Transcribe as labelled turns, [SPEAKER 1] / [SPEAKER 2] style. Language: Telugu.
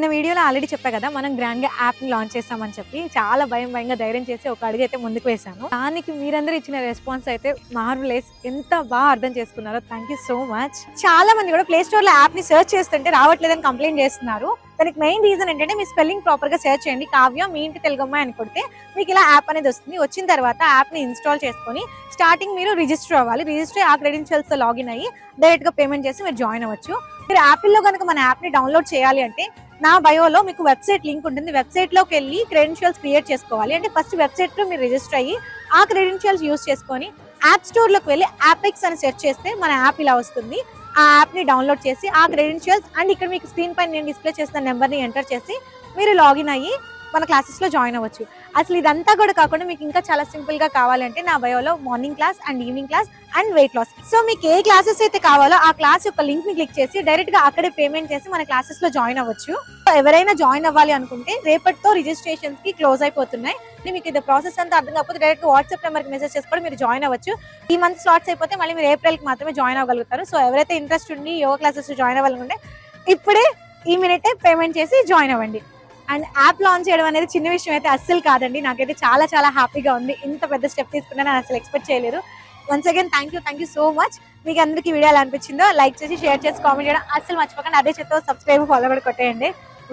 [SPEAKER 1] నిన్న వీడియోలో ఆల్రెడీ చెప్పా కదా, మనం గ్రాండ్ గా యాప్ ని లాంచ్ చేస్తామని చెప్పి చాలా భయంగా ధైర్యం చేసి ఒక అడుగు అయితే ముందుకు వేసాను. దానికి మీరందరూ ఇచ్చిన రెస్పాన్స్ అయితే మార్వెలస్. ఎంత బాగా అర్థం చేసుకున్నారో, థ్యాంక్ యూ సో మచ్. చాలా మంది కూడా ప్లే స్టోర్ లో యాప్ ని సెర్చ్ చేస్తుంటే రావట్లేదని కంప్లైంట్ చేస్తున్నారు. దానికి మెయిన్ రీజన్ ఏంటంటే మీ స్పెల్లింగ్ ప్రాపర్ గా సెర్చ్ చేయండి. కావ్య మీ ఇంటి తెలుగమ్మ అని కొడితే మీకు ఇలా యాప్ అనేది వస్తుంది. వచ్చిన తర్వాత యాప్ ని ఇన్స్టాల్ చేసుకొని స్టార్టింగ్ మీరు రిజిస్టర్ అవ్వాలి. రిజిస్టర్ ఆ క్రెడెన్షియల్స్ తో లాగిన్ అయ్యి డైరెక్ట్ గా పేమెంట్ చేసి మీరు జాయిన్ అవ్వచ్చు. మీరు యాపిల్ లో కనుక మన యాప్ ని డౌన్లోడ్ చేయాలి అంటే నా బయోలో మీకు వెబ్సైట్ లింక్ ఉంటుంది. వెబ్సైట్ లోకి వెళ్ళి క్రెడెన్షియల్స్ క్రియేట్ చేసుకోవాలి. అంటే ఫస్ట్ వెబ్సైట్ లో మీరు రిజిస్టర్ అయ్యి ఆ క్రెడెన్షియల్స్ యూస్ చేసుకొని యాప్ స్టోర్ లోకి వెళ్ళి యాపెక్స్ అని సెర్చ్ చేస్తే మన యాప్ ఇలా వస్తుంది. ఆ యాప్ ని డౌన్లోడ్ చేసి ఆ క్రెడెన్షియల్స్ అండ్ ఇక్కడ మీకు స్క్రీన్ పైన నేను డిస్ప్లే చేసిన నెంబర్ ని ఎంటర్ చేసి మీరు లాగిన్ అయ్యి మన క్లాసెస్ లో జాయిన్ అవ్వచ్చు. అసలు ఇదంతా కూడా కాకుండా మీకు ఇంకా చాలా సింపుల్ గా కావాలంటే నా బయోలో morning class and evening class and weight loss. So మీకు ఏ క్లాసెస్ అయితే కావాలో ఆ క్లాస్ యొక్క లింక్ ని క్లిక్ చేసి డైరెక్ట్ గా అక్కడే పేమెంట్ చేసి మన క్లాసెస్ లో జాయిన్ అవ్వచ్చు. ఎవరైనా జాయిన్ అవ్వాలి అనుకుంటే రేపటితో రిజిస్ట్రేషన్స్ కి క్లోజ్ అయిపోతున్నాయి. మీకు ఇది ప్రాసెస్ అంతా అర్థం కాకపోతే డైరెక్ట్ వాట్సాప్ నెంబర్ కి మెసేజ్ చేసి కూడా మీరు జాయిన్ అవ్వచ్చు. ఈ మంత్ స్లాట్స్ అయిపోతే మళ్ళీ మీరు ఏప్రిల్ కి మాత్రమే జాయిన్ అవ్వగలుగుతారు. సో ఎవరైతే ఇంట్రెస్ట్ ఉండి యోగా క్లాసెస్ జాయిన్ అవ్వాలనుకుంటే ఇప్పుడే ఈ మినిటే పేమెంట్ చేసి జాయిన్ అవ్వండి. అండ్ యాప్ లాంచ్ చేయడం అనేది చిన్న విషయం అయితే అస్సలు కాదండి. నాకైతే చాలా చాలా హ్యాపీగా ఉంది. ఇంత పెద్ద స్టెప్ తీసుకున్నా నేను అసలు ఎక్స్పెక్ట్ చేయలేదు. Once again thank you so much. మీకు అందరికీ వీడియో ఎలా అనిపించిందో లైక్ చేసి షేర్ చేసి కామెంట్ చేయడం అస్సలు మర్చిపోకండి. అదే చేత సబ్స్క్రైబ్ ఫాలో కూడా కొట్టేయండి.